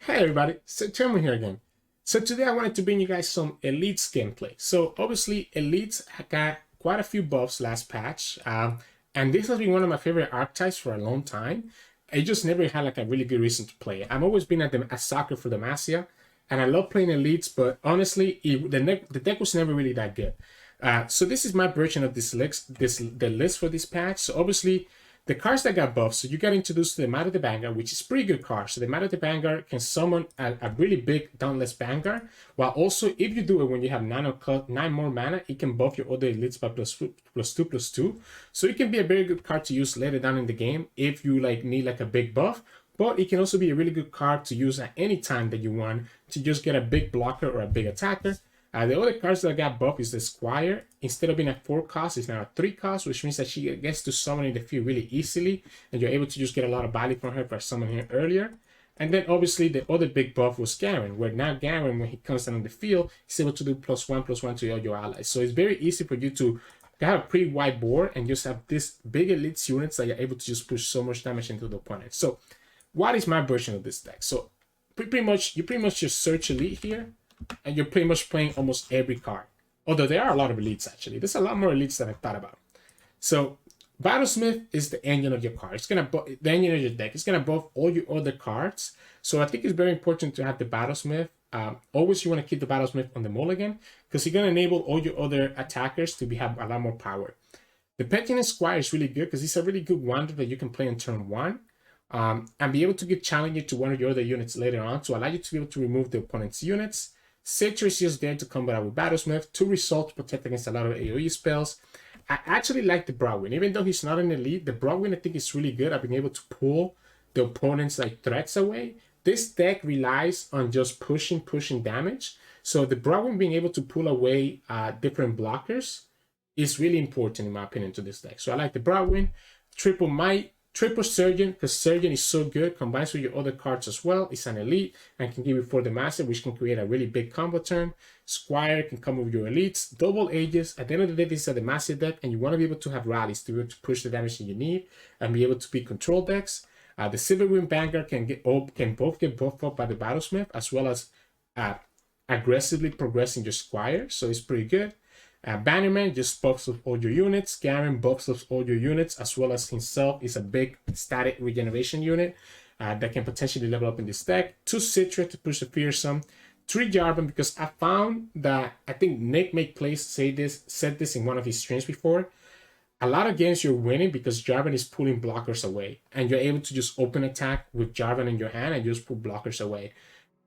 Hey everybody, Sirturmund here again. So today I wanted to bring you guys some Elites gameplay. So obviously Elites got quite a few buffs last patch, and this has been one of my favorite archetypes for a long time. I just never had like a really good reason to play it. I've always been a sucker for Demacia, and I love playing Elites, but honestly, the deck was never really that good. So this is my version of the list for this patch. So obviously, the cards that got buffed, so you got introduced to the Matter of the Vanguard, which is pretty good card. So the Matter of the Vanguard can summon a really big Dauntless Vanguard, while also if you do it when you have 9 more mana, it can buff your other elites by +2/+2. So it can be a very good card to use later down in the game if you like need like a big buff. But it can also be a really good card to use at any time that you want to just get a big blocker or a big attacker. The other cards that got buffed is the Squire. Instead of being at 4 cost, it's now at 3 cost, which means that she gets to summon in the field really easily, and you're able to just get a lot of value from her by summoning her earlier. And then obviously the other big buff was Garen, where now Garen, when he comes down on the field, is able to do +1/+1 to all your allies. So it's very easy for you to have a pretty wide board and just have this big elites units that you're able to just push so much damage into the opponent. So what is my version of this deck? So you pretty much just search elite here, and you're pretty much playing almost every card. Although there are a lot of elites actually. There's a lot more elites than I thought about. So Battlesmith is the engine of your card. It's gonna the engine of your deck. It's gonna buff all your other cards. So I think it's very important to have the Battlesmith. Always you want to keep the Battlesmith on the mulligan because you're gonna enable all your other attackers to have a lot more power. The Pantheon Squire is really good because it's a really good wonder that you can play in turn 1. And be able to get challenging to one of your other units later on to allow you to be able to remove the opponent's units. Citra is just there to combat out with Battlesmith. 2 results to protect against a lot of AoE spells. I actually like the Broadwind. Even though he's not an elite, the Broadwind I think is really good at being able to pull the opponent's like threats away. This deck relies on just pushing damage. So the Broadwind being able to pull away different blockers is really important in my opinion to this deck. So I like the Broadwind. Triple Might. Triple Surgeon, because Surgeon is so good, combines with your other cards as well. It's an elite and can give you 4 Demacia, which can create a really big combo turn. Squire can come with your elites. Double Ages. At the end of the day, this is a Demacia deck, and you want to be able to have rallies to be able to push the damage that you need and be able to be control decks. The Silverwind Vanguard can both get buffed up by the Battlesmith, as well as aggressively progressing your Squire, so it's pretty good. Bannerman just buffs up all your units. Garen buffs up all your units, as well as himself is a big static regeneration unit that can potentially level up in this deck. 2 Citra to push the fearsome. 3 Jarvan, because I found that I think Nick Make Plays said this in one of his streams before. A lot of games you're winning because Jarvan is pulling blockers away, and you're able to just open attack with Jarvan in your hand and just pull blockers away.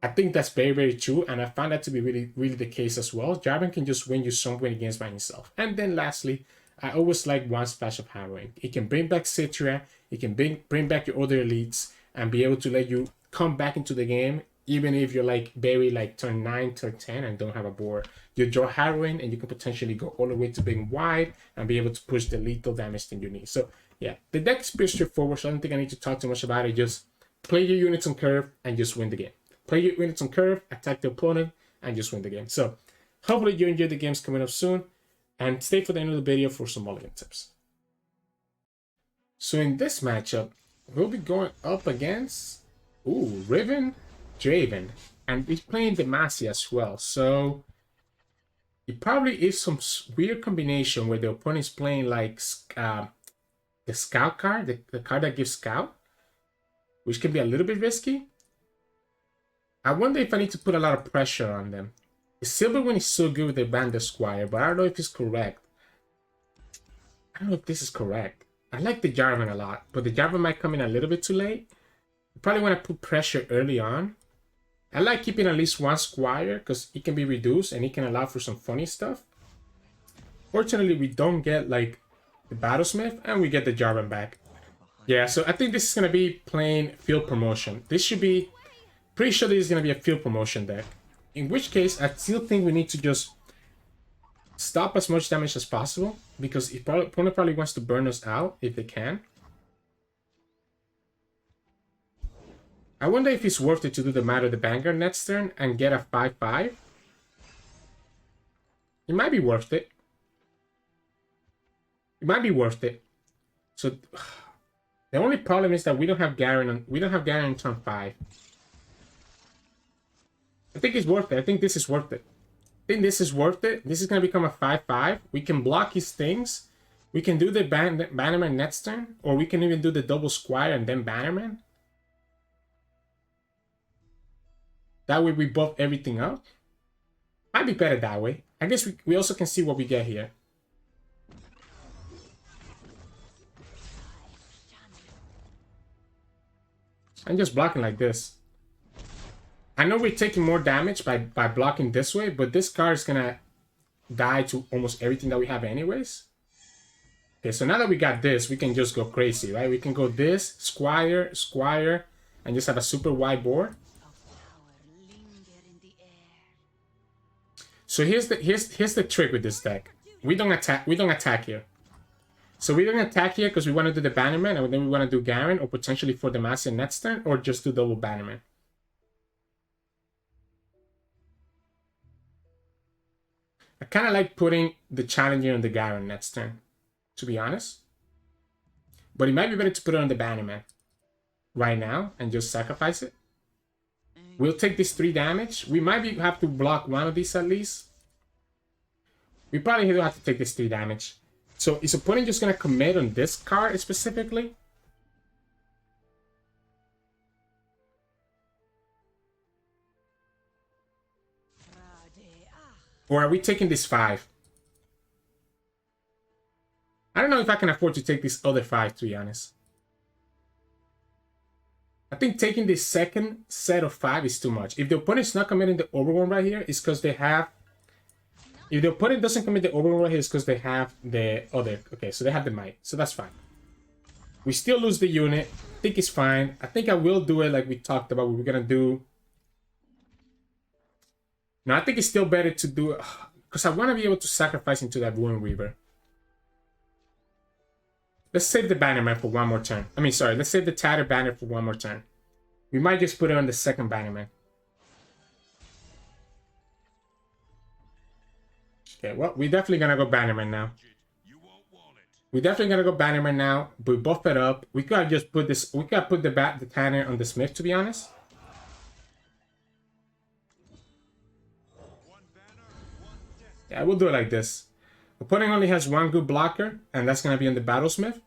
I think that's very, very true, and I found that to be really, really the case as well. Jarvan can just win you some win against by himself. And then lastly, I always like one splash of harrowing. It can bring back Citra, it can bring back your other elites, and be able to let you come back into the game, even if you're like very like turn 9, turn 10, and don't have a board. You draw harrowing, and you can potentially go all the way to being wide and be able to push the lethal damage that you need. So yeah, the deck is pretty straightforward, so I don't think I need to talk too much about it. Just play your units on curve and just win the game. Play your units on curve, attack the opponent, and just win the game. So hopefully you enjoy the games coming up soon, and stay for the end of the video for some mulligan tips. So in this matchup, we'll be going up against Riven, Draven, and he's playing Demacia as well. So it probably is some weird combination where the opponent is playing like the Scout card, the card that gives Scout, which can be a little bit risky. I wonder if I need to put a lot of pressure on them. The Silverwind is so good with the Bandle Squire, but I don't know if it's correct. I don't know if this is correct. I like the Jarvan a lot, but the Jarvan might come in a little bit too late. You probably want to put pressure early on. I like keeping at least 1 Squire because it can be reduced and it can allow for some funny stuff. Fortunately, we don't get like the Battlesmith and we get the Jarvan back. Yeah, so I think this is going to be playing field promotion. This should be... Pretty sure this is going to be a field promotion deck. In which case, I still think we need to just stop as much damage as possible. Because the opponent probably wants to burn us out if they can. I wonder if it's worth it to do the Matter of the Vanguard next turn and get a 5/5. It might be worth it. It might be worth it. So the only problem is that we don't have Garen in turn 5. I think it's worth it. I think this is worth it. I think this is worth it. This is going to become a 5-5. We can block his things. We can do the Bannerman next turn. Or we can even do the double Squire and then Bannerman. That way we buff everything up. Might be better that way. I guess we also can see what we get here. I'm just blocking like this. I know we're taking more damage by blocking this way, but this card is gonna die to almost everything that we have anyways. Okay, so now that we got this, we can just go crazy, right? We can go this, Squire, Squire, and just have a super wide board. So here's the trick with this deck. We don't attack here. So we don't attack here because we want to do the Bannerman, and then we want to do Garen, or potentially for the Demacia next turn, or just do double Bannerman. I kind of like putting the Challenger on the Garen next turn, to be honest. But it might be better to put it on the Bannerman right now and just sacrifice it. We'll take this 3 damage. We might have to block one of these at least. We probably have to take this 3 damage. So is opponent just going to commit on this card specifically? Or are we taking this 5? I don't know if I can afford to take this other 5, to be honest. I think taking this second set of 5 is too much. If the opponent's not committing the Overwhelm right here, it's because they have... If the opponent doesn't commit the Overwhelm right here, it's because they have the other... Okay, so they have the Might. So that's fine. We still lose the unit. I think it's fine. I think I will do it like we talked about. What we're going to do... No, I think it's still better to do it... Because I want to be able to sacrifice into that Ruin Weaver. Let's save the Bannerman for one more turn. I mean, sorry. Let's save the Tattered Banner for one more turn. We might just put it on the second Bannerman. Okay, well, we're definitely going to go Bannerman now. We're definitely going to go Bannerman now. We buff it up. We could just put this... We could put the Tanner on the Smith, to be honest. Yeah, we'll do it like this. Opponent only has one good blocker, and that's going to be on the Battlesmith.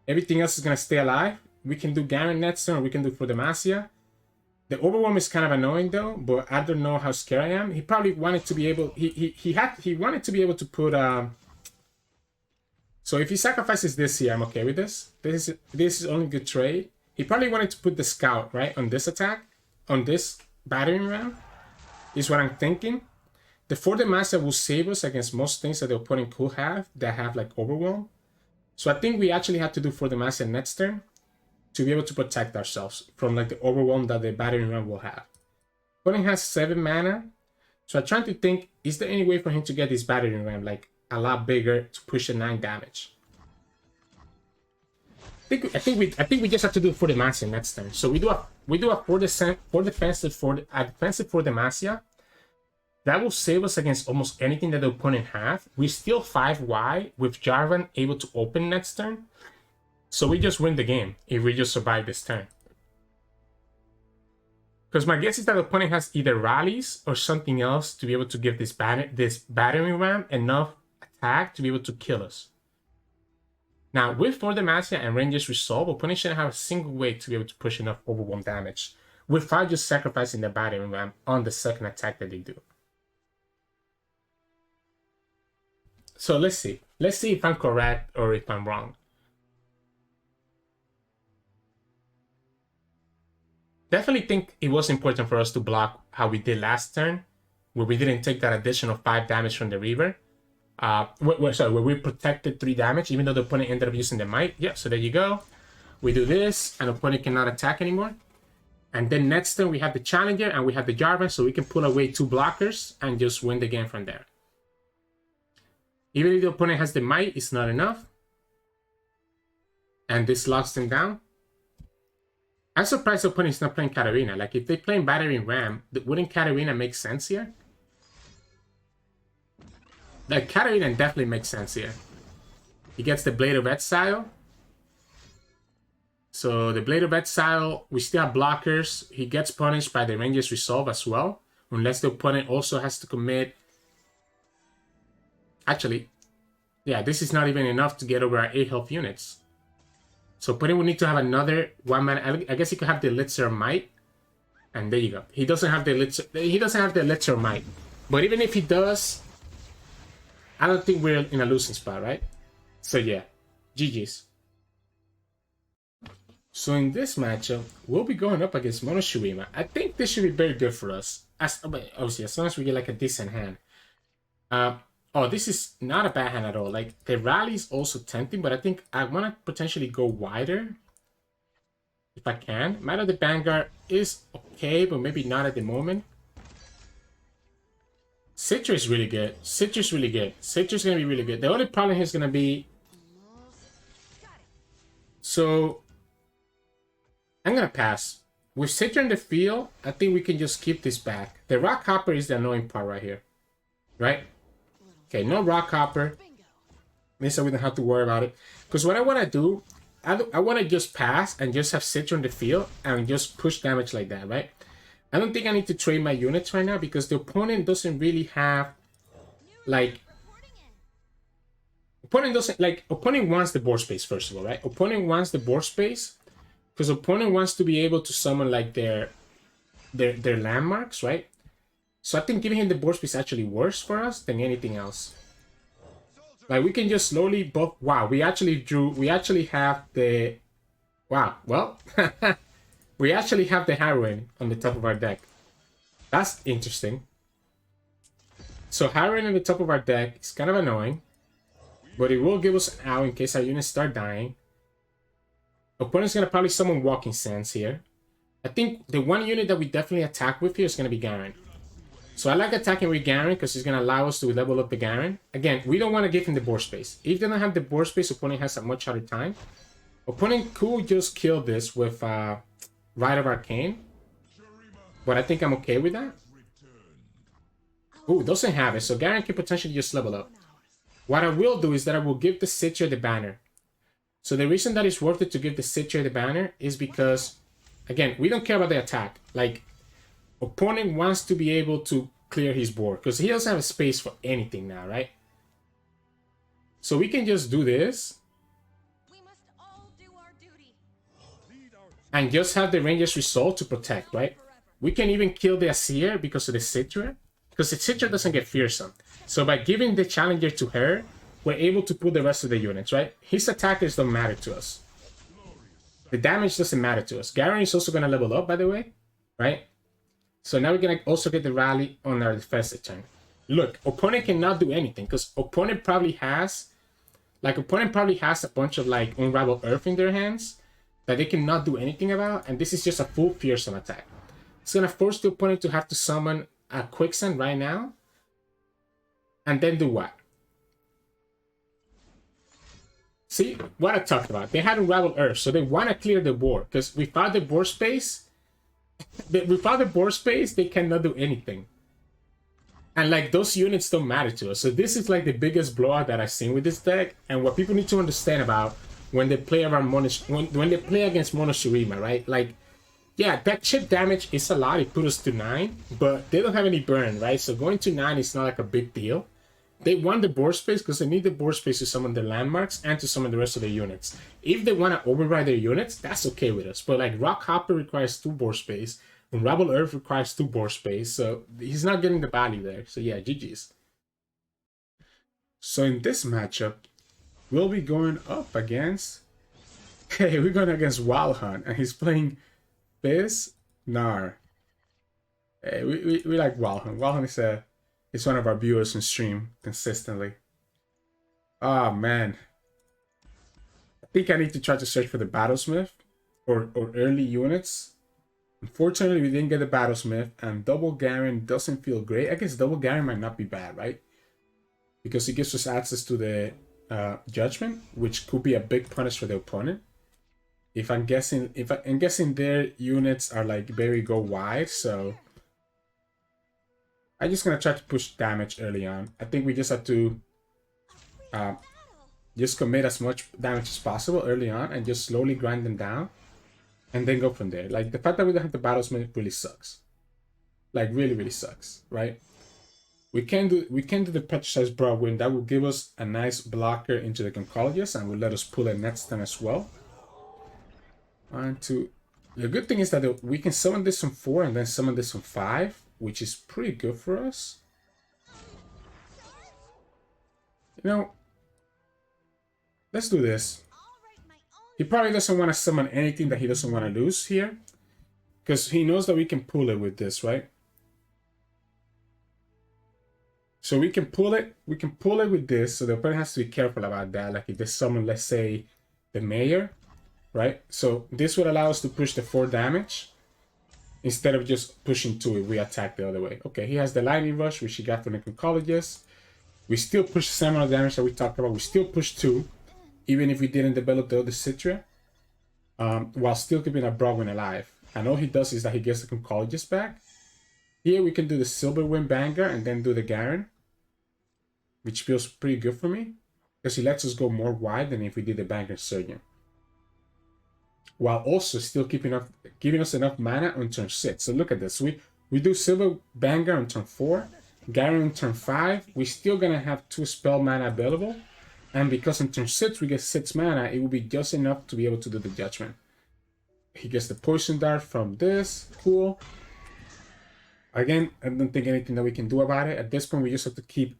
Everything else is going to stay alive. We can do Garen next turn, or we can do for Demacia. The Overwhelm is kind of annoying though, but I don't know how scared I am. He probably wanted to be able... He wanted to be able to put... So if he sacrifices this here, I'm okay with this. This is only good trade. He probably wanted to put the Scout, right, on this attack, on this battering ram, is what I'm thinking. The For Demacia will save us against most things that the opponent could have that have like Overwhelm. So I think we actually have to do For Demacia next turn to be able to protect ourselves from like the Overwhelm that the battering ram will have. Opponent has 7 mana. So I'm trying to think, is there any way for him to get this battering ram like a lot bigger to push a 9 damage? I think we just have to do For Demacia next turn. So we do a for defensive for Demacia. That will save us against almost anything that the opponent have. We're still 5Y with Jarvan able to open next turn. So we just win the game if we just survive this turn. Because my guess is that the opponent has either rallies or something else to be able to give this battering ram enough attack to be able to kill us. Now, with For Demacia and Ranger's Resolve, opponent shouldn't have a single way to be able to push enough Overwhelm damage without just sacrificing the battering ram on the second attack that they do. So let's see. Let's see if I'm correct or if I'm wrong. Definitely think it was important for us to block how we did last turn, where we didn't take that additional 5 damage from the Reaver. Where we protected 3 damage, even though the opponent ended up using the Might. Yeah, so there you go. We do this, and opponent cannot attack anymore. And then next turn, we have the Challenger, and we have the Jarvan, so we can pull away 2 blockers and just win the game from there. Even if the opponent has the Might, it's not enough. And this locks them down. I'm surprised the opponent is not playing Katarina. Like, if they're playing Battering Ram, wouldn't Katarina make sense here? Like, Katarina definitely makes sense here. He gets the Blade of Exile. So, the Blade of Exile, we still have blockers. He gets punished by the Ranger's Resolve as well. unless the opponent also has to commit. Actually, yeah, this is not even enough to get over our 8 health units. So opponent will need to have another 1 mana. I guess he could have the Elixir of Might. And there you go. He doesn't have the Elixir of Might. But even if he does, I don't think we're in a losing spot, right? So yeah, GG's. So in this matchup, we'll be going up against Mono Shurima. I think this should be very good for us. Obviously, as long as we get like a decent hand. Oh, this is not a bad hand at all. Like, the rally is also tempting, but I think I want to potentially go wider. If I can. Might of the Vanguard is okay, but maybe not at the moment. Citra is really good. Citra is really good. Citra is going to be really good. The only problem here is going to be... So, I'm going to pass. With Citra in the field, I think we can just keep this back. The Rock Hopper is the annoying part right here. Right? Okay, no Rock Hopper. Means that we don't have to worry about it. Because what I want to do, I want to just pass and just have Citra in the field and just push damage like that, right? I don't think I need to trade my units right now because the opponent doesn't really have, like... Opponent wants the board space, first of all, right? Opponent wants the board space because opponent wants to be able to summon, like, their landmarks, right? So I think giving him the board space is actually worse for us than anything else. Like, we can just slowly buff... Wow, we actually have the... Wow, well... we actually have the Heroine on the top of our deck. That's interesting. So Heroine on the top of our deck is kind of annoying. But it will give us an out in case our units start dying. Opponent's going to probably summon Walking Sands here. I think the one unit that we definitely attack with here is going to be Garen. So I like attacking with Garen because it's going to allow us to level up the Garen. Again, we don't want to give him the board space. If they don't have the board space, opponent has a much harder time. Opponent could just kill this with Rite of Arcane. But I think I'm okay with that. Ooh, doesn't have it. So Garen can potentially just level up. What I will do is that I will give the Citra the banner. So the reason that it's worth it to give the Citra the banner is because, again, we don't care about the attack. Like, opponent wants to be able to clear his board because he doesn't have a space for anything now, right? So we can just do this. We must all do our duty. And just have the Ranger's Resolve to protect, right? We can even kill the Asir because of the Citra. Because the Citra doesn't get fearsome. So by giving the Challenger to her, we're able to pull the rest of the units, right? His attackers don't matter to us. The damage doesn't matter to us. Garen is also going to level up, by the way, right? So now we're going to also get the rally on our defensive turn. Look, opponent cannot do anything because opponent probably has a bunch of like Unravel Earth in their hands that they cannot do anything about, and this is just a full fearsome attack. It's going to force the opponent to have to summon a Quicksand right now, and then do what? See, what I talked about. They had Unravel Earth, so they want to clear the board because without the board space, they cannot do anything. And like those units don't matter to us. So this is like the biggest blowout that I've seen with this deck. And what people need to understand about when they play around when they play against Mono Shurima, right? Like, yeah, that chip damage is a lot. It put us to 9, but they don't have any burn, right? So going to 9 is not like a big deal. They want the board space because they need the board space to summon their landmarks and to summon the rest of their units. If they want to override their units, that's okay with us. But like Rock Hopper requires 2 board space. Unravel Earth requires 2 board space. So he's not getting the value there. So yeah, GG's. So in this matchup, we'll be going up against... Hey, we're going against Wild Hunt. And he's playing Fizz Gnar. Hey, we like Wild Hunt. Wild Hunt is one of our viewers in stream consistently. Oh, man. I think I need to try to search for the Battlesmith or early units. Unfortunately, we didn't get the Battlesmith, and Double Garen doesn't feel great. I guess Double Garen might not be bad, right? Because it gives us access to the Judgment, which could be a big punish for the opponent. I'm guessing their units are like very go wide, so I'm just gonna try to push damage early on. I think we just have to just commit as much damage as possible early on and just slowly grind them down and then go from there. Like the fact that we don't have the Battlesmith really sucks. Like really sucks, right? We can do the Petricized Broadwind. That will give us a nice blocker into the Concologist and will let us pull it next turn as well. 1, 2. The good thing is that we can summon this from 4 and then summon this from 5, which is pretty good for us. You know, let's do this. He probably doesn't want to summon anything that he doesn't want to lose here, because he knows that we can pull it with this, right? So we can pull it with this, so the opponent has to be careful about that. Like if they summon, let's say, the Mayor, right? So this would allow us to push the 4 damage instead of just pushing 2 if we attack the other way. Okay, he has the Lightning Rush, which he got from the Concologist. We still push the same amount of damage that we talked about. We still push 2, even if we didn't develop the other Citria, while still keeping our Broadwind alive. And all he does is that he gets the Concologist back. Here we can do the Silverwind Banger and then do the Garen, which feels pretty good for me, because he lets us go more wide than if we did the Banger Surgeon, while also still giving us enough mana on turn 6. So look at this. We do Silver Banger on turn 4, Garen on turn 5. We're still going to have 2 spell mana available. And because on turn 6 we get 6 mana, it will be just enough to be able to do the Judgment. He gets the Poison Dart from this. Cool. Again, I don't think anything that we can do about it. At this point, we just have to keep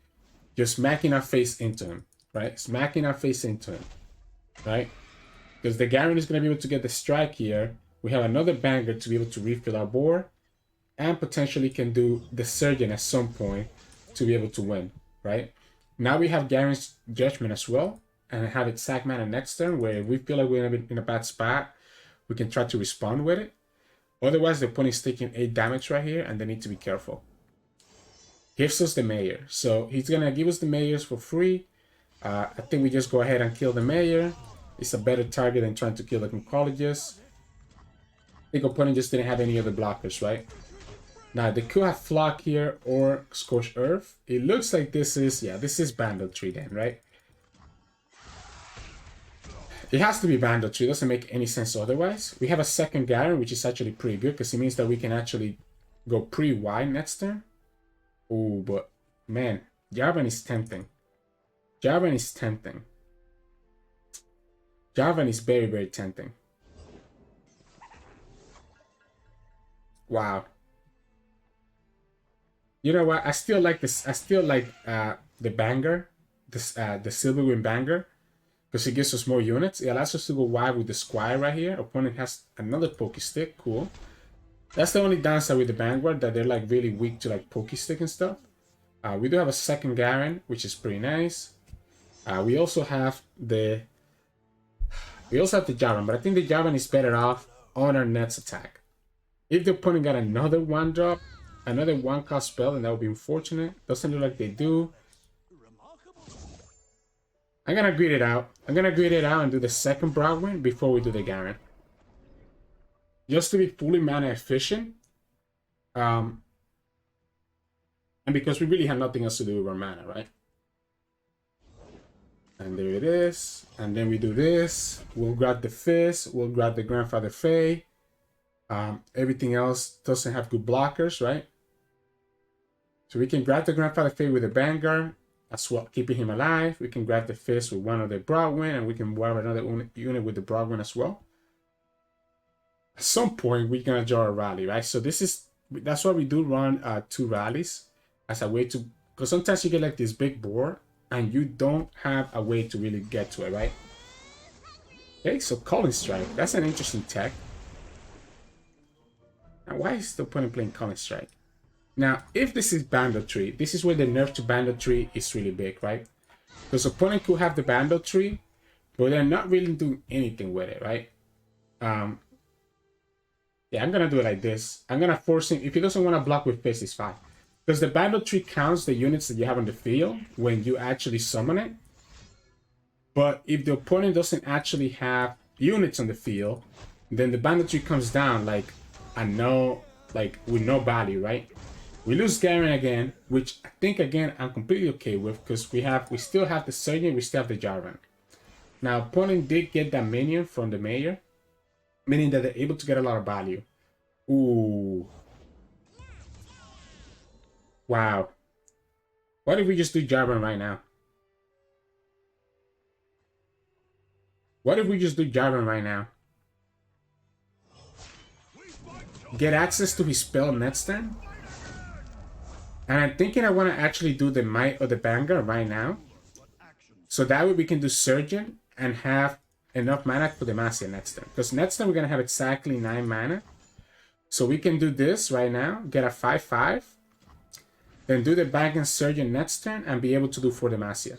just smacking our face into him, right? Smacking our face into him, right? Because the Garen is going to be able to get the strike here. We have another Banger to be able to refill our board, and potentially can do the Surgeon at some point to be able to win, right? Now we have Garen's Judgment as well, and have it sack mana next turn, where if we feel like we're in a bad spot, we can try to respond with it. Otherwise, the opponent is taking 8 damage right here, and they need to be careful. Gives us the Mayor. So he's going to give us the Mayors for free. I think we just go ahead and kill the Mayor. It's a better target than trying to kill the Concologist. I think opponent just didn't have any other blockers, right? Now, they could have Flock here or Scorched Earth. It looks like this is, yeah, this is Bandle Tree then, right? It has to be Bandle Tree. It doesn't make any sense otherwise. We have a second Garen, which is actually pretty good, because it means that we can actually go pretty wide next turn. Oh, but man, Jarvan is tempting. Jarvan is tempting. Jarvan is very tempting. Wow. You know what? I still like this. I still like the Banger, the Silverwind Banger, because it gives us more units. It allows us to go wide with the Squire right here. Opponent has another Pokestick. Cool. That's the only downside with the Vanguard, that they're like really weak to like Pokestick and stuff. We do have a second Garen, which is pretty nice. We also have the Jarvan, but I think the Jarvan is better off on our next attack. If the opponent got another 1-drop, another 1-cost spell, then that would be unfortunate. Doesn't look like they do. I'm gonna grid it out. I'm gonna grid it out and do the second Broadwind before we do the Garen, just to be fully mana efficient. And because we really have nothing else to do with our mana, right? And there it is. And then we do this. We'll grab the Fizz. We'll grab the Grandfather Fae. Everything else doesn't have good blockers, right? So we can grab the Grandfather Fae with a Vanguard, as well, keeping him alive. We can grab the Fizz with one of the Broadwind, and we can grab another unit with the Broadwind as well. At some point, we're gonna draw a rally, right? So that's why we do run 2 rallies as a way to, because sometimes you get like this big board and you don't have a way to really get to it, right? Okay, so Calling Strike, that's an interesting tech. Now, why is the opponent playing Calling Strike? Now, if this is Bandle Tree, this is where the nerf to Bandle Tree is really big, right? Because opponent could have the Bandle Tree, but they're not really doing anything with it, right? Yeah, I'm gonna do it like this. I'm gonna force him. If he doesn't want to block with Fizz, it's fine. Because the Bandle Tree counts the units that you have on the field when you actually summon it. But if the opponent doesn't actually have units on the field, then the Bandle Tree comes down like with no value, right? We lose Garen again, which I think again I'm completely okay with, because we still have the Surgeon, we still have the Jarvan. Now, opponent did get that minion from the Mayor, meaning that they're able to get a lot of value. Ooh. Wow. What if we just do Jarvan right now? What if we just do Jarvan right now? Get access to his spell next turn? And I'm thinking I want to actually do the Might of the Vanguard right now. So that way we can do Surgeon and have enough mana for Demacia next turn. Because next turn we're going to have exactly 9 mana. So we can do this right now, get a 5/5. Then do the Bag and Surgeon next turn and be able to do for Demacia.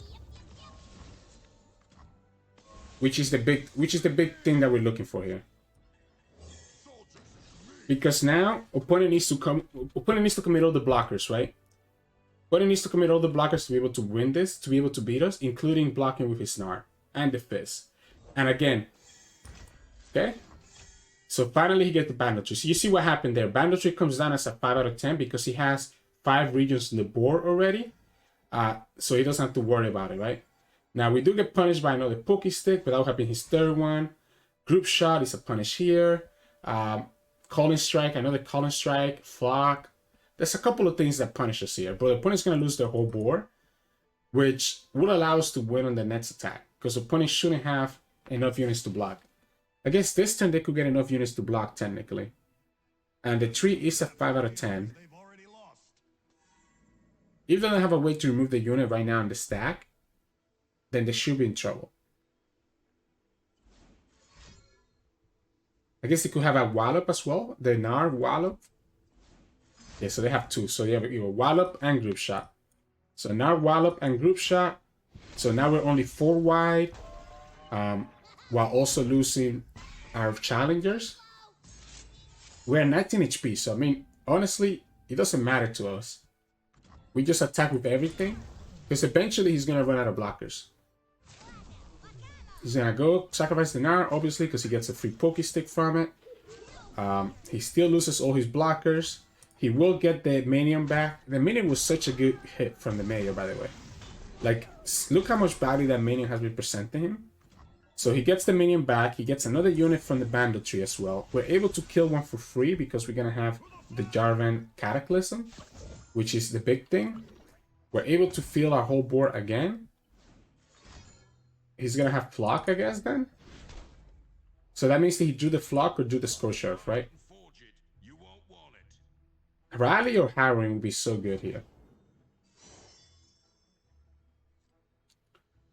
Which is the big thing that we're looking for here. Because now opponent needs to commit all the blockers, right? Opponent needs to commit all the blockers to be able to win this, to be able to beat us, including blocking with his Gnar and the Fizz. And again, okay? So finally he gets the Bandle Tree. So you see what happened there. Bandle Tree comes down as a 5 out of 10 because he has 5 regions on the board already. So he doesn't have to worry about it, right? Now we do get punished by another Poke Stick without having his third one. Group Shot is a punish here. Calling Strike, another Calling Strike, Flock. There's a couple of things that punish us here. But the opponent's going to lose their whole board, which will allow us to win on the next attack. Because the opponent shouldn't have enough units to block. I guess this turn they could get enough units to block, technically. And the tree is a 5 out of 10. If they don't have a way to remove the unit right now in the stack, then they should be in trouble. I guess they could have a Wallop as well. The Gnar Wallop. Yeah, so they have 2. So they have either Wallop and Group Shot. So Gnar Wallop and Group Shot. So now we're only 4 wide. While also losing our challengers. We're at 19 HP. So I mean, honestly, it doesn't matter to us. We just attack with everything. Because eventually he's going to run out of blockers. He's going to go sacrifice the Gnar, obviously, because he gets a free Poke Stick from it. He still loses all his blockers. He will get the Minion back. The Minion was such a good hit from the Mayor, by the way. Like, look how much value that Minion has been presenting him. So he gets the Minion back. He gets another unit from the Bandle Tree as well. We're able to kill one for free because we're going to have the Jarvan Cataclysm, which is the big thing. We're able to fill our whole board again. He's going to have Flock, I guess, then. So that means that he drew the Flock or drew the Scourge Earth, right? Rally or Harrowing would be so good here.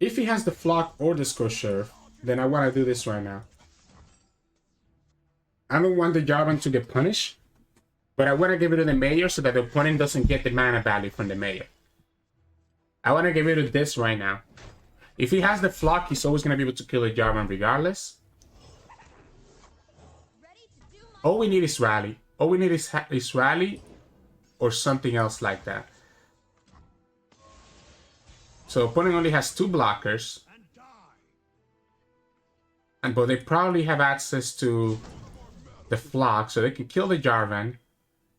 If he has the Flock or the Scourge Earth, then I want to do this right now. I don't want the Jarvan to get punished, but I want to get rid of the Mayor so that the opponent doesn't get the mana value from the Mayor. I want to get rid of this right now. If he has the Flock, he's always going to be able to kill the Jarvan regardless. All we need is Rally. All we need is Rally or something else like that. So opponent only has 2 blockers. But they probably have access to the Flock, so they can kill the Jarvan.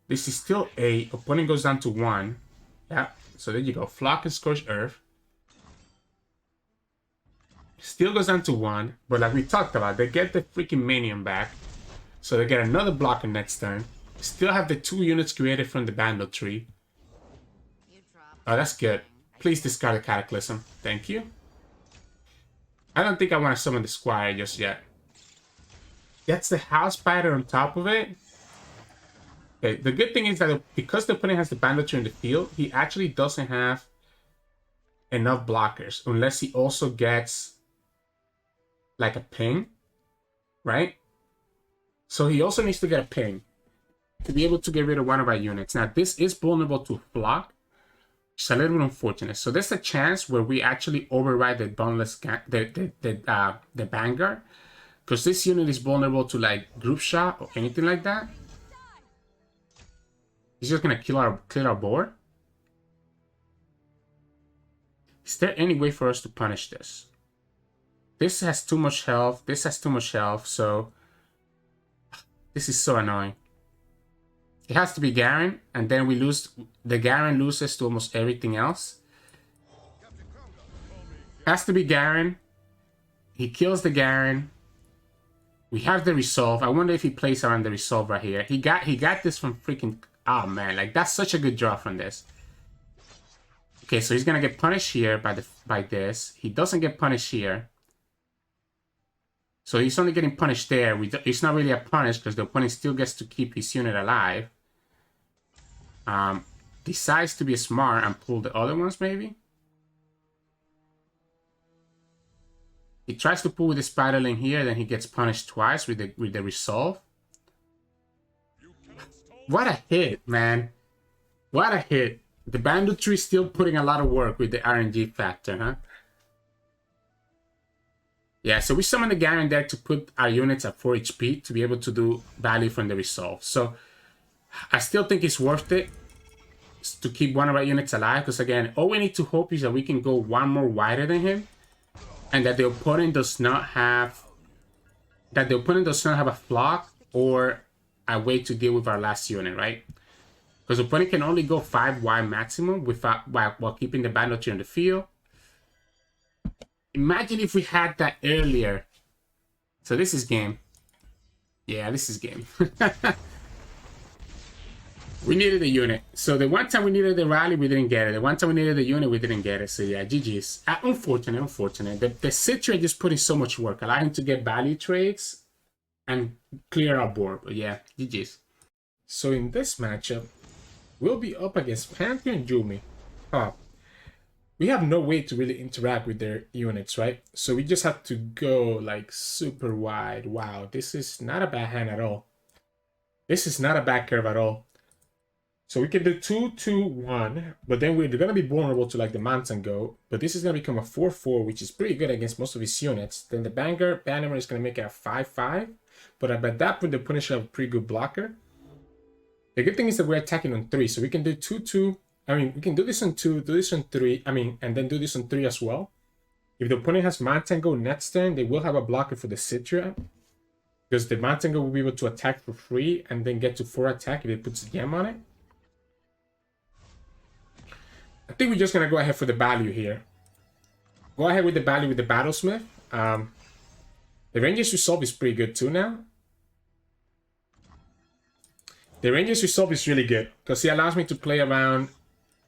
This is still 8. Opponent goes down to 1. Yeah, so there you go. Flock and Scorched Earth. Still goes down to 1, but like we talked about, they get the freaking Minion back. So they get another blocker next turn. Still have the 2 units created from the Bandle Tree. Oh, that's good. Please discard the Cataclysm. Thank you. I don't think I want to summon the Squire just yet. Gets the House Spider on top of it. Okay, the good thing is that because the opponent has the Bandle Tree in the field, he actually doesn't have enough blockers. Unless he also gets like a ping, right? So he also needs to get a ping to be able to get rid of one of our units. Now, this is vulnerable to Flock. It's a little bit unfortunate. So there's a chance where we actually override the Dauntless, the Vanguard, because this unit is vulnerable to like Group Shot or anything like that. He's just gonna clear our board. Is there any way for us to punish this? This has too much health. This has too much health. So this is so annoying. It has to be Garen, and then we lose. The Garen loses to almost everything else. Has to be Garen. He kills the Garen. We have the Resolve. I wonder if he plays around the Resolve right here. He got this from freaking. Oh man, like that's such a good draw from this. Okay, so he's gonna get punished here by this. He doesn't get punished here. So he's only getting punished there. It's not really a punish because the opponent still gets to keep his unit alive. Decides to be smart and pull the other ones, maybe. He tries to pull with the spider link here, then he gets punished twice with the resolve. What a hit, man. What a hit. The Bandle Tree still putting a lot of work with the RNG factor, huh? Yeah, so we summon the Garen deck to put our units at 4 HP to be able to do value from the resolve. So I still think it's worth it to keep one of our units alive, because again, all we need to hope is that we can go one more wider than him, and that the opponent does not have a flock or a way to deal with our last unit, right? Because the opponent can only go 5 wide maximum while keeping the Bandle Tree on the field. Imagine if we had that earlier. So this is game. Yeah, this is game. We needed a unit. So the one time we needed the rally, we didn't get it. The one time we needed the unit, we didn't get it. So yeah, GG's. Unfortunate. The Citra just put in so much work. Allow him to get value trades and clear our board. But yeah, GG's. So in this matchup, we'll be up against Pantheon Yuumi. We have no way to really interact with their units, right? So we just have to go like super wide. Wow, this is not a bad hand at all. This is not a bad curve at all. So we can do 2-2-1, but then we're going to be vulnerable to like the Mountain Goat. But this is going to become a 4-4, which is pretty good against most of his units. Then the Bannerman is going to make it a 5-5. But by that point, the opponent should have a pretty good blocker. The good thing is that we're attacking on 3, so we can do 2-2. I mean, we can do this on 2, do this on 3, and then do this on 3 as well. If the opponent has Mountain Goat next turn, they will have a blocker for the Citra. Because the Mountain Goat will be able to attack for free and then get to 4 attack if it puts a gem on it. I think we're just going to go ahead for the value here. Go ahead with the value with the Battlesmith. The Ranger's Resolve is pretty good too now. The Ranger's Resolve is really good because he allows me to play around.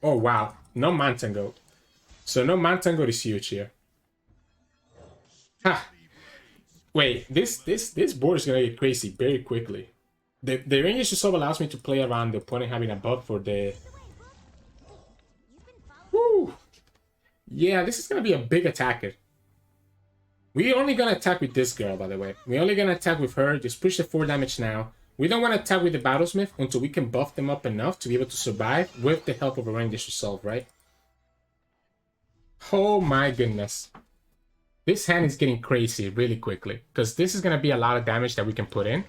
Oh wow, no Mountain Goat. So no Mountain Goat is huge here. Ha! Wait, this board is gonna get crazy very quickly. The Ranger's Resolve allows me to play around the opponent having a buff for the. Woo! Yeah, this is gonna be a big attacker. We're only gonna attack with this girl, by the way. We're only gonna attack with her. Just push the 4 damage now. We don't want to attack with the Battlesmith until we can buff them up enough to be able to survive with the help of a Ranger's Resolve, right? Oh my goodness. This hand is getting crazy really quickly because this is going to be a lot of damage that we can put in.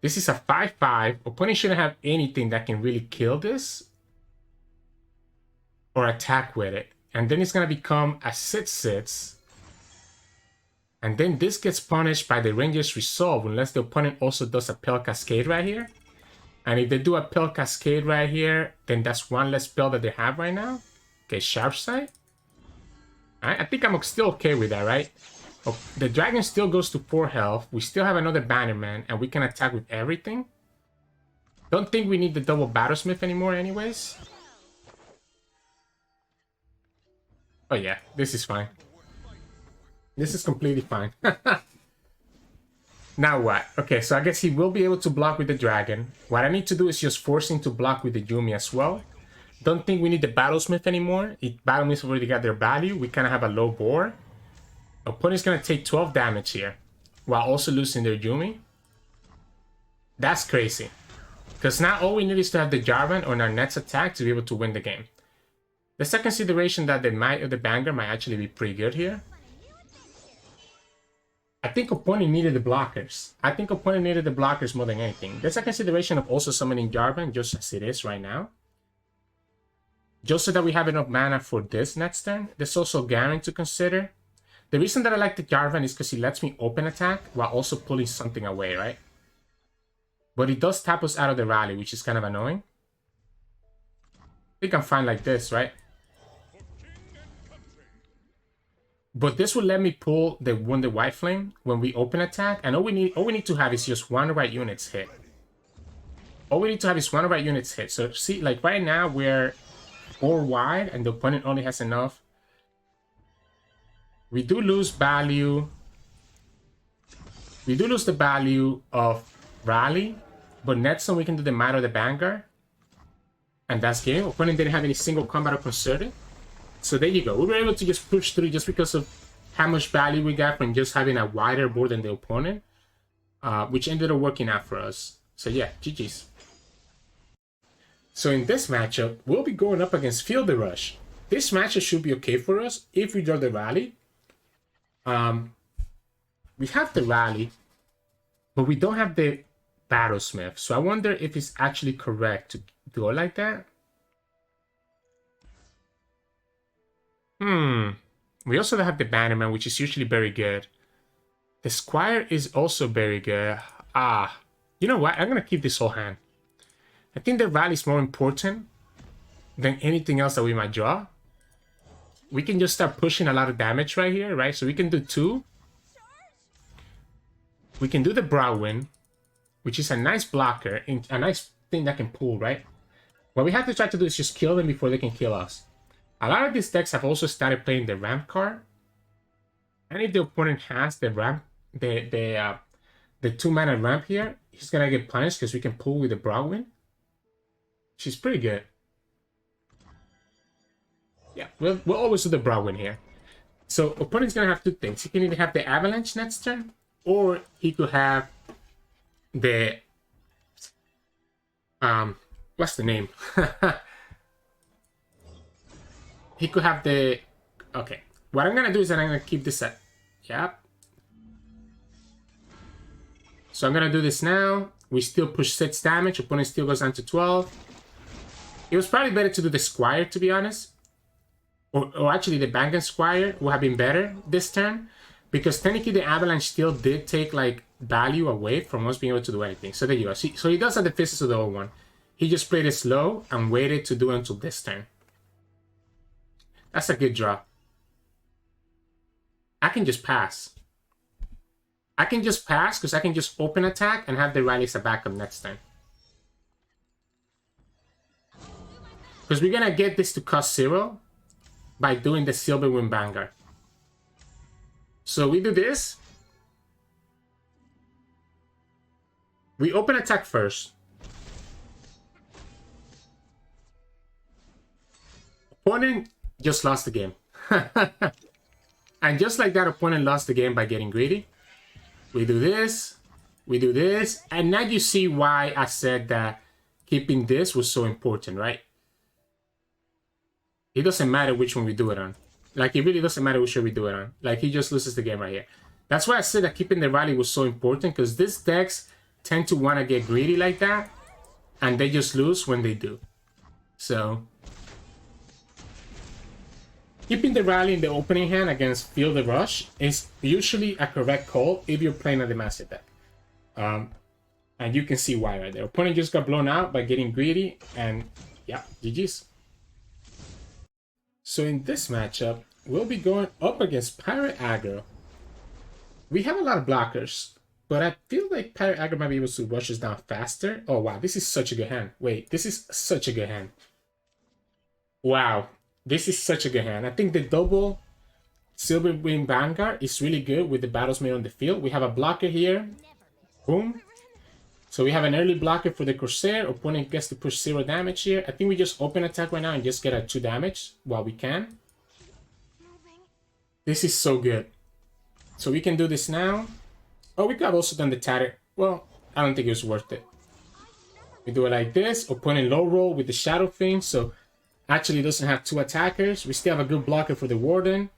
This is a 5-5. Opponent shouldn't have anything that can really kill this or attack with it. And then it's going to become a 6-6. And then this gets punished by the Ranger's Resolve unless the opponent also does a Pale Cascade right here. And if they do a Pale Cascade right here, then that's one less spell that they have right now. Okay, Sharp Sight. I think I'm still okay with that, right? Oh, the Dragon still goes to 4 health. We still have another Bannerman, and we can attack with everything. Don't think we need the double Battlesmith anymore anyways. Oh yeah, this is fine. This is completely fine. Now what? Okay, so I guess he will be able to block with the Dragon. What I need to do is just force him to block with the Yuumi as well. Don't think we need the Battlesmith anymore. Battlesmith already got their value. We kind of have a low board. Opponent's going to take 12 damage here while also losing their Yuumi. That's crazy. Because now all we need is to have the Jarvan on our next attack to be able to win the game. Let's take consideration that the Might of the Banger might actually be pretty good here. I think opponent needed the blockers. I think opponent needed the blockers more than anything. There's a consideration of also summoning Jarvan just as it is right now. Just so that we have enough mana for this next turn. There's also Garen to consider. The reason that I like the Jarvan is because he lets me open attack while also pulling something away, right? But he does tap us out of the rally, which is kind of annoying. I think I'm fine like this, right? But this will let me pull the Wounded White Flame when we open attack, and all we need to have is just 1 right units hit. all we need to have is one of our units hit. So see, like right now we're 4 wide and the opponent only has enough. We do lose value. We do lose the value of Rally, but next time we can do the Matter of the Vanguard. And that's game. Opponent didn't have any single combat or concerted. So there you go. We were able to just push through just because of how much value we got from just having a wider board than the opponent, which ended up working out for us. So yeah, GG's. So in this matchup, we'll be going up against Feel the Rush. This matchup should be okay for us if we draw the Rally. We have the Rally, but we don't have the Battlesmith. So I wonder if it's actually correct to go like that. We also have the Bannerman, which is usually very good. The Squire is also very good. You know what? I'm going to keep this whole hand. I think the Rally is more important than anything else that we might draw. We can just start pushing a lot of damage right here, right? So we can do 2. We can do the Browwind, which is a nice blocker, and a nice thing that can pull, right? What we have to try to do is just kill them before they can kill us. A lot of these decks have also started playing the ramp card. And if the opponent has the ramp, the 2-mana ramp here, he's gonna get punished because we can pull with the Browwind. She's pretty good. Yeah, we'll always do the Browwind here. So opponent's gonna have 2 things. He can either have the Avalanche next turn, or he could have the what's the name? He could have the... Okay. What I'm gonna do is that I'm gonna keep this at... Yep. So I'm gonna do this now. We still push 6 damage. Opponent still goes down to 12. It was probably better to do the Squire, to be honest. Or actually, the Bank and Squire would have been better this turn. Because technically, the Avalanche still did take, like, value away from us being able to do anything. So there you go. So he does have the Fizzes of the old one. He just played it slow and waited to do it until this turn. That's a good draw. I can just pass. I can just pass because I can just open attack and have the Rally as a backup next time. Because we're going to get this to cost 0 by doing the Silverwind Vanguard. So we do this. We open attack first. Opponent just lost the game. And just like that, opponent lost the game by getting greedy. We do this. We do this. And now you see why I said that keeping this was so important, right? It doesn't matter which one we do it on. Like, it really doesn't matter which one we do it on. Like, he just loses the game right here. That's why I said that keeping the Rally was so important, because these decks tend to want to get greedy like that, and they just lose when they do. So, keeping the Rally in the opening hand against Feel the Rush is usually a correct call if you're playing a Demacia deck. And you can see why right there. Opponent just got blown out by getting greedy, and yeah, GG's. So in this matchup, we'll be going up against Pirate Aggro. We have a lot of blockers, but I feel like Pirate Aggro might be able to rush us down faster. Oh wow, this is such a good hand. Wait, this is such a good hand. Wow, this is such a good hand. I think the double Silverwind Vanguard is really good with the battles made on the field. We have a blocker here. Boom. So we have an early blocker for the Corsair. Opponent gets to push 0 damage here. I think we just open attack right now and just get a 2 damage while we can. This is so good. So we can do this now. Oh, we could have also done the Tatter. Well, I don't think it was worth it. We do it like this. Opponent low roll with the Shadow Fiend. So actually doesn't have 2 attackers. We still have a good blocker for the Warden.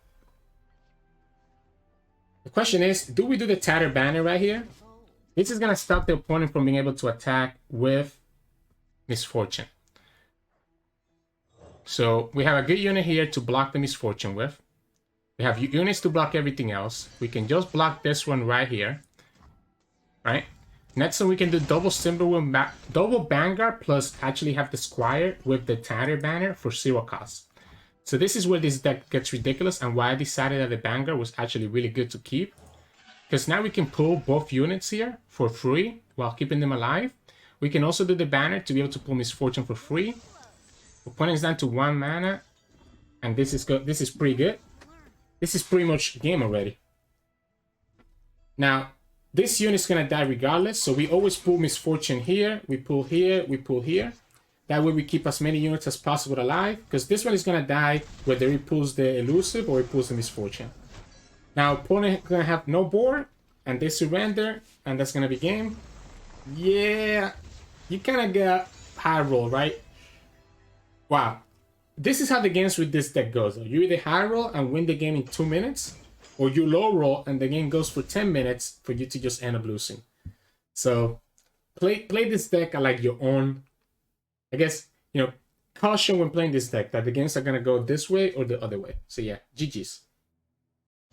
The question is, do we do the Tatter Banner right here? This is going to stop the opponent from being able to attack with Misfortune. So we have a good unit here to block the Misfortune with. We have units to block everything else. We can just block this one right here. Right? Next one we can do double Silverwind, double Vanguard plus actually have the Squire with the Tatter Banner for 0 cost. So this is where this deck gets ridiculous and why I decided that the Vanguard was actually really good to keep. Because now we can pull both units here for free while keeping them alive. We can also do the banner to be able to pull Misfortune for free. Opponent's down to 1 mana. And this is good. This is pretty good. This is pretty much game already. Now, this unit's gonna die regardless, so we always pull Misfortune here, we pull here, we pull here. That way we keep as many units as possible alive, because this one is gonna die whether he pulls the Elusive or he pulls the Misfortune. Now, opponent gonna have no board, and they surrender, and that's gonna be game. Yeah, you kind of get high roll, right? Wow. This is how the games with this deck goes. You either high roll and win the game in 2 minutes, or you low roll and the game goes for 10 minutes for you to just end up losing. So play this deck at like your own, I guess, you know, caution when playing this deck that the games are going to go this way or the other way. So yeah, GG's.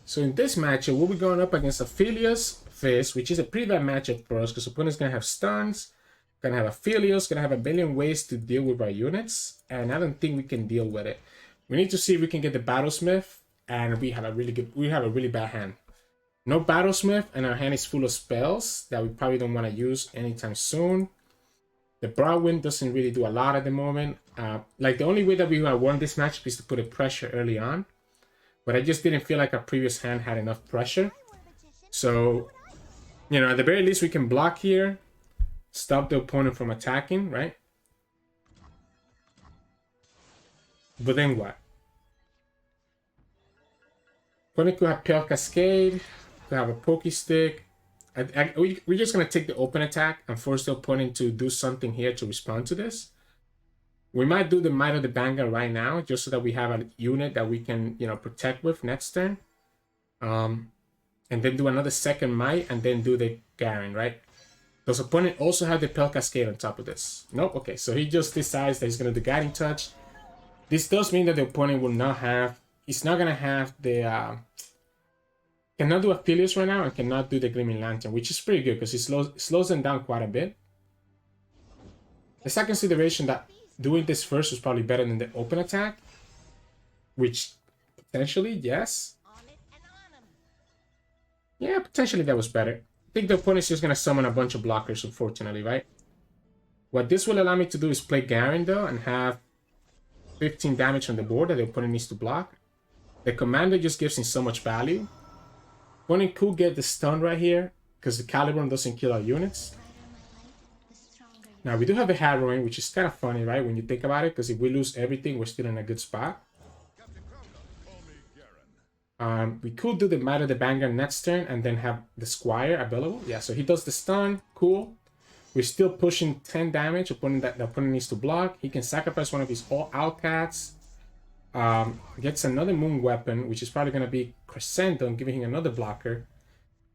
So in this matchup, we'll be going up against Aphelios Fizz, which is a pretty bad matchup for us because opponent's going to have stuns, going to have Aphelios, going to have a million ways to deal with our units, and I don't think we can deal with it. We need to see if we can get the Battlesmith, and we have a really bad hand. No Battlesmith, and our hand is full of spells that we probably don't want to use anytime soon. The Broadwind doesn't really do a lot at the moment. Like the only way that we would have won this matchup is to put a pressure early on, but I just didn't feel like our previous hand had enough pressure. So, you know, at the very least we can block here, stop the opponent from attacking, right? But then what? Opponent could have Pale Cascade, could have a Pokey Stick. We're just going to take the open attack and force the opponent to do something here to respond to this. We might do the Might of the Vanguard right now, just so that we have a unit that we can, you know, protect with next turn. And then do another second Might, and then do the Garen, right? Does opponent also have the Pale Cascade on top of this? Nope. Okay, so he just decides that he's going to do Guiding Touch. This does mean that the opponent will not have... He's not going to have the... cannot do Aphelios right now and cannot do the Gleaming Lantern, which is pretty good because it slows them down quite a bit. The second consideration that doing this first was probably better than the open attack, which potentially, yes. Yeah, potentially that was better. I think the opponent's just going to summon a bunch of blockers, unfortunately, right? What this will allow me to do is play Garen, though, and have 15 damage on the board that the opponent needs to block. The commander just gives him so much value. Opponent could get the stun right here, because the Calibrum doesn't kill our units. Now, we do have a Harrowing, which is kind of funny, right, when you think about it, because if we lose everything, we're still in a good spot. We could do the Might of the Vanguard next turn and then have the Squire available. Yeah, so he does the stun. Cool. We're still pushing 10 damage. The opponent needs to block. He can sacrifice one of his Allcats. Gets another Moon Weapon, which is probably going to be Crescendo, giving him another blocker.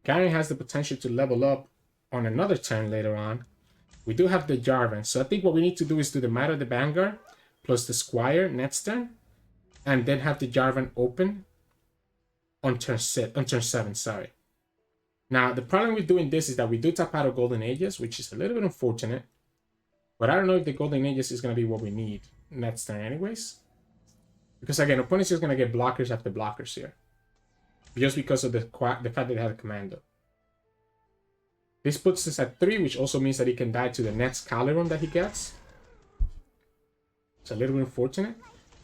Garen has the potential to level up on another turn later on. We do have the Jarvan. So I think what we need to do is do the Might of the Vanguard plus the Squire next turn. And then have the Jarvan open on turn 7, sorry. Now, the problem with doing this is that we do tap out of Golden Aegis, which is a little bit unfortunate. But I don't know if the Golden Aegis is going to be what we need next turn anyways. Because again, opponent's just going to get blockers after blockers here. Just because of the fact that they have a Commando. This puts us at 3, which also means that he can die to the next Calibrum that he gets. It's a little bit unfortunate.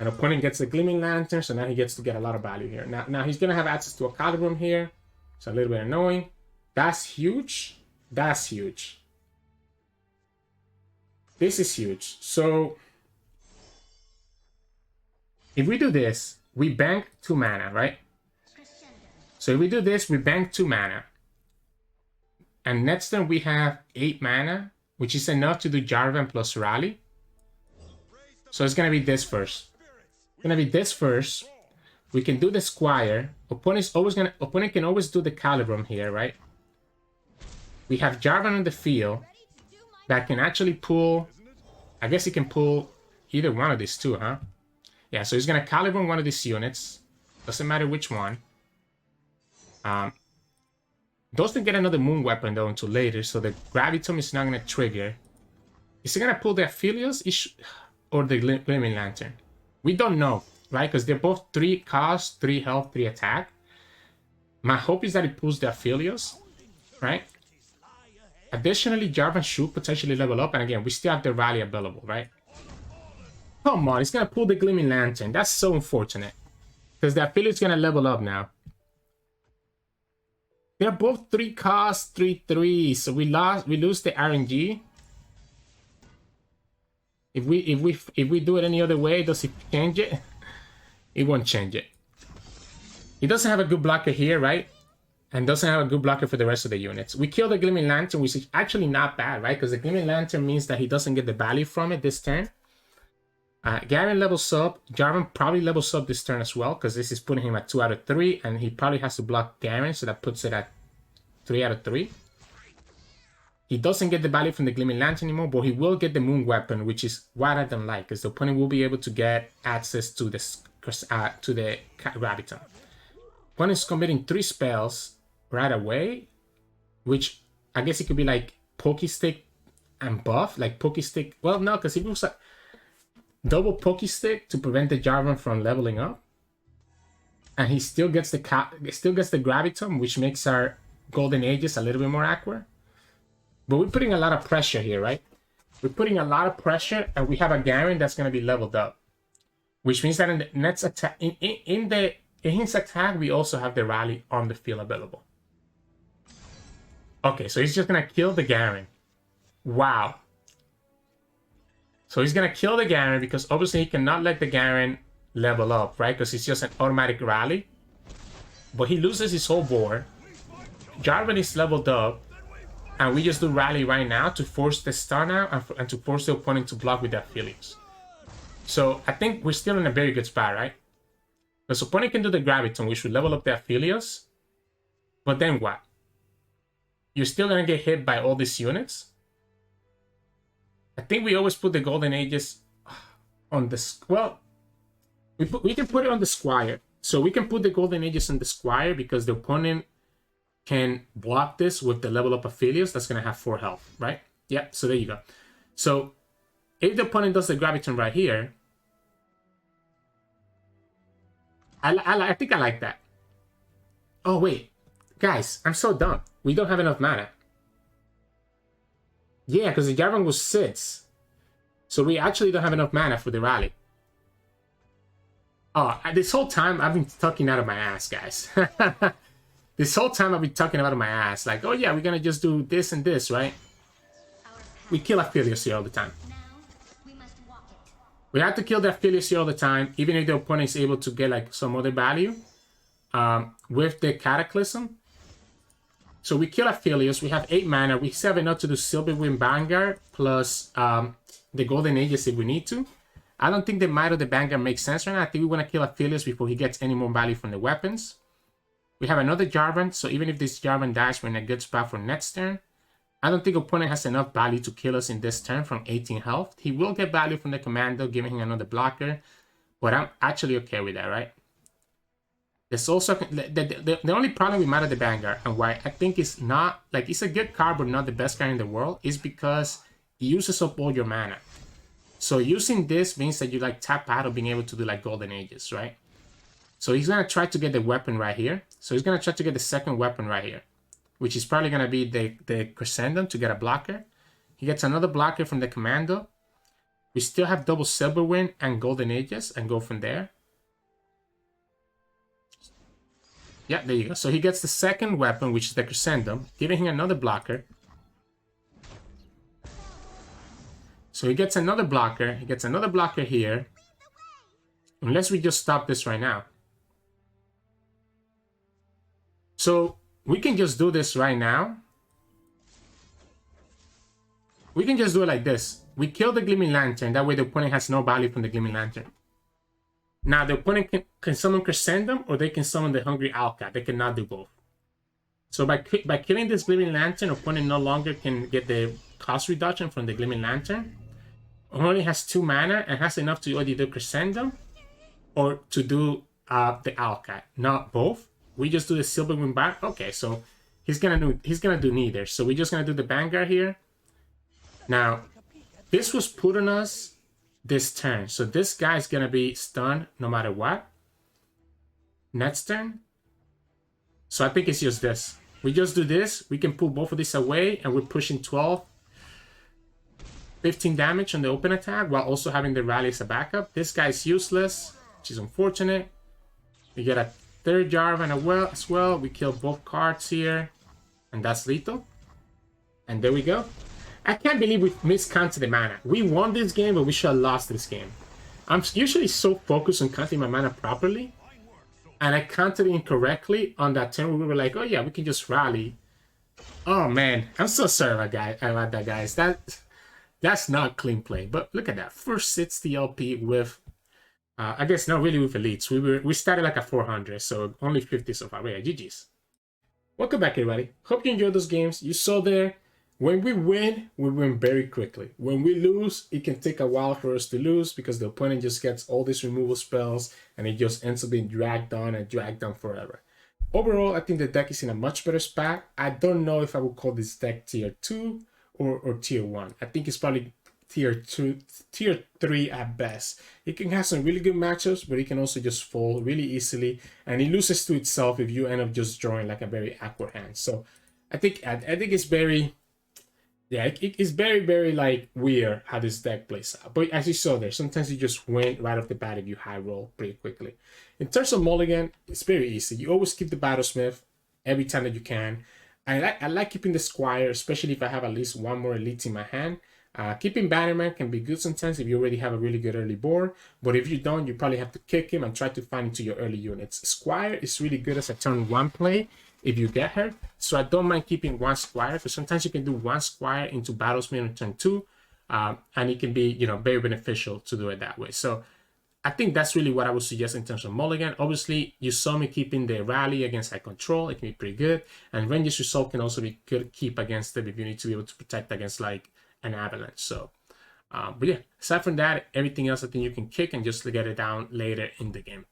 And opponent gets the Gleaming Lantern, so now he gets to get a lot of value here. Now he's going to have access to a Calibrum here. It's a little bit annoying. That's huge. That's huge. This is huge. So, if we do this, we bank 2 mana, right? So if we do this, we bank 2 mana. And next turn we have 8 mana, which is enough to do Jarvan plus Rally. So it's going to be this first. It's going to be this first. We can do the Squire. Opponent can always do the Calibrum here, right? We have Jarvan on the field that can actually pull... I guess he can pull either one of these two, huh? Yeah, so he's going to Calibrum one of these units. Doesn't matter which one. Doesn't get another Moon Weapon, though, until later, so the Gravitum is not going to trigger. Is he going to pull the Aphelios or the Gleaming Lantern? We don't know, right? Because they're both 3 cost, 3 health, 3 attack. My hope is that he pulls the Aphelios, right? Additionally, Jarvan should potentially level up, and again, we still have the rally available, right? Come on, he's gonna pull the Gleaming Lantern. That's so unfortunate. Because the Aphelios gonna level up now. They're both 3 cost, 3/3, so we lose the RNG. If we do it any other way, does it change it? It won't change it. He doesn't have a good blocker here, right? And doesn't have a good blocker for the rest of the units. We kill the Gleaming Lantern, which is actually not bad, right? Because the Gleaming Lantern means that he doesn't get the value from it this turn. Garen levels up. Jarvan probably levels up this turn as well, because this is putting him at 2 out of 3, and he probably has to block Garen, so that puts it at 3 out of 3. He doesn't get the value from the Gleaming Lantern anymore, but he will get the Moon Weapon, which is what I don't like, because the opponent will be able to get access to the Graviton. Opponent's committing 3 spells right away, which I guess it could be like Pokey Stick and buff, like Pokey Stick. Well, no, because it was like double Pokey Stick to prevent the Jarvan from leveling up, and he still gets the Graviton, which makes our Golden Ages a little bit more accurate. But we're putting a lot of pressure here, right? We're putting a lot of pressure, and we have a Garen that's going to be leveled up, which means that in the next attack, in his attack, we also have the rally on the field available. Okay, so he's just going to kill the Garen. Wow. So he's going to kill the Garen because obviously he cannot let the Garen level up, right? Because it's just an automatic rally. But he loses his whole board. Jarvan is leveled up. And we just do rally right now to force the stun out and to force the opponent to block with the Aphelios. So I think we're still in a very good spot, right? The opponent can do the Graviton, which will level up the Aphelios. But then what? You're still going to get hit by all these units. I think we always put the Golden Ages on the... Well, we can put it on the Squire. So we can put the Golden Ages on the Squire because the opponent can block this with the level up Aphelios. That's going to have 4 health, right? Yeah, so there you go. So if the opponent does the Graviton right here, I think I like that. Oh, wait. Guys, I'm so dumb. We don't have enough mana. Yeah, because the Jarvan was 6. So we actually don't have enough mana for the rally. Oh, this whole time I've been talking out of my ass, guys. This whole time I've been talking out of my ass. Like, oh yeah, we're going to just do this and this, right? We kill Aphelios here all the time. We have to kill the Aphelios here all the time, even if the opponent is able to get like some other value with the Cataclysm. So we kill Aphelios. We have 8 mana. We still have enough to do Silverwind Vanguard plus the Golden Ages if we need to. I don't think the Might of the Vanguard makes sense right now. I think we want to kill Aphelios before he gets any more value from the weapons. We have another Jarvan, so even if this Jarvan dies, we're in a good spot for next turn. I don't think opponent has enough value to kill us in this turn from 18 health. He will get value from the Commando, giving him another blocker, but I'm actually okay with that, right? There's also the only problem with Might of the Vanguard and why I think it's not like it's a good card but not the best card in the world is because it uses up all your mana. So using this means that you like tap out of being able to do like Golden Ages, right? So he's gonna try to get the weapon right here. So he's gonna try to get the second weapon right here, which is probably gonna be the Crescendum to get a blocker. He gets another blocker from the Commando. We still have double Silverwind and Golden Ages and go from there. Yeah, there you go. So he gets the second weapon, which is the Crescendum, giving him another blocker. So he gets another blocker. He gets another blocker here. Unless we just stop this right now. So we can just do this right now. We can just do it like this. We kill the Gleaming Lantern. That way the opponent has no value from the Gleaming Lantern. Now the opponent can summon Crescendum or they can summon the Hungry Alka. They cannot do both. So by killing this Gleaming Lantern, opponent no longer can get the cost reduction from the Gleaming Lantern. Only has 2 mana and has enough to either do Crescendum or to do the Alka. Not both. We just do the Silverwind back. Okay, so he's gonna do neither. So we're just gonna do the Vanguard here. Now, this was put on us this turn. So this guy's gonna be stunned no matter what. Next turn. So I think it's just this. We just do this. We can pull both of these away, and we're pushing 12, 15 damage on the open attack while also having the rally as a backup. This guy's useless, which is unfortunate. We get a third Jarvan as well. We kill both cards here, and that's lethal. And there we go. I can't believe we miscounted the mana. We won this game, but we should have lost this game. I'm usually so focused on counting my mana properly, and I counted incorrectly on that turn where we were like, oh yeah, we can just rally. Oh man, I'm so sorry about that, guys. That's not clean play. But look at that. First 60 LP with, I guess not really with elites. We started like at 400, so only 50 so far. Yeah, GG's. Welcome back, everybody. Hope you enjoyed those games. You saw there, when we win very quickly. When we lose, it can take a while for us to lose because the opponent just gets all these removal spells and it just ends up being dragged on forever. Overall, I think the deck is in a much better spot. I don't know if I would call this deck tier 2 or tier 1. I think it's probably tier 3 at best. It can have some really good matchups, but it can also just fall really easily, and it loses to itself if you end up just drawing like a very awkward hand. So I think it's very, yeah, it's very like weird how this deck plays out. But as you saw there, sometimes you just win right off the bat if you high roll pretty quickly. In terms of mulligan, it's very easy. You always keep the Battlesmith every time that you can. I like keeping the Squire, especially if I have at least one more elite in my hand. Keeping Bannerman can be good sometimes if you already have a really good early board, but if you don't, you probably have to kick him and try to find into your early units. Squire is really good as a turn 1 play if you get her, so I don't mind keeping one Squire, because sometimes you can do one Squire into Battlesmith on turn 2, and it can be, you know, very beneficial to do it that way. So I think that's really what I would suggest in terms of mulligan. Obviously, you saw me keeping the rally against high control. It can be pretty good, and Ranger's Resolve can also be good keep against it if you need to be able to protect against like an avalanche. So but yeah, aside from that, everything else I think you can kick and just get it down later in the game.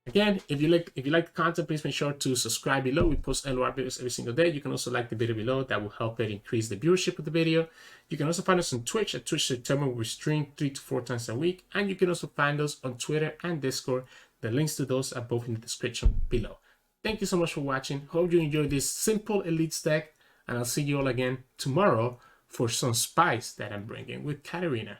Again, if you like the content, please make sure to subscribe below. We post LoR videos every single day. You can also like the video below. That will help it increase the viewership of the video. You can also find us on Twitch at Twitch Sirturmund, where we stream 3 to 4 times a week, and you can also find us on Twitter and Discord. The links to those are both in the description below. Thank you so much for watching. Hope you enjoyed this simple elite deck, and I'll see you all again tomorrow for some spice that I'm bringing with Katarina.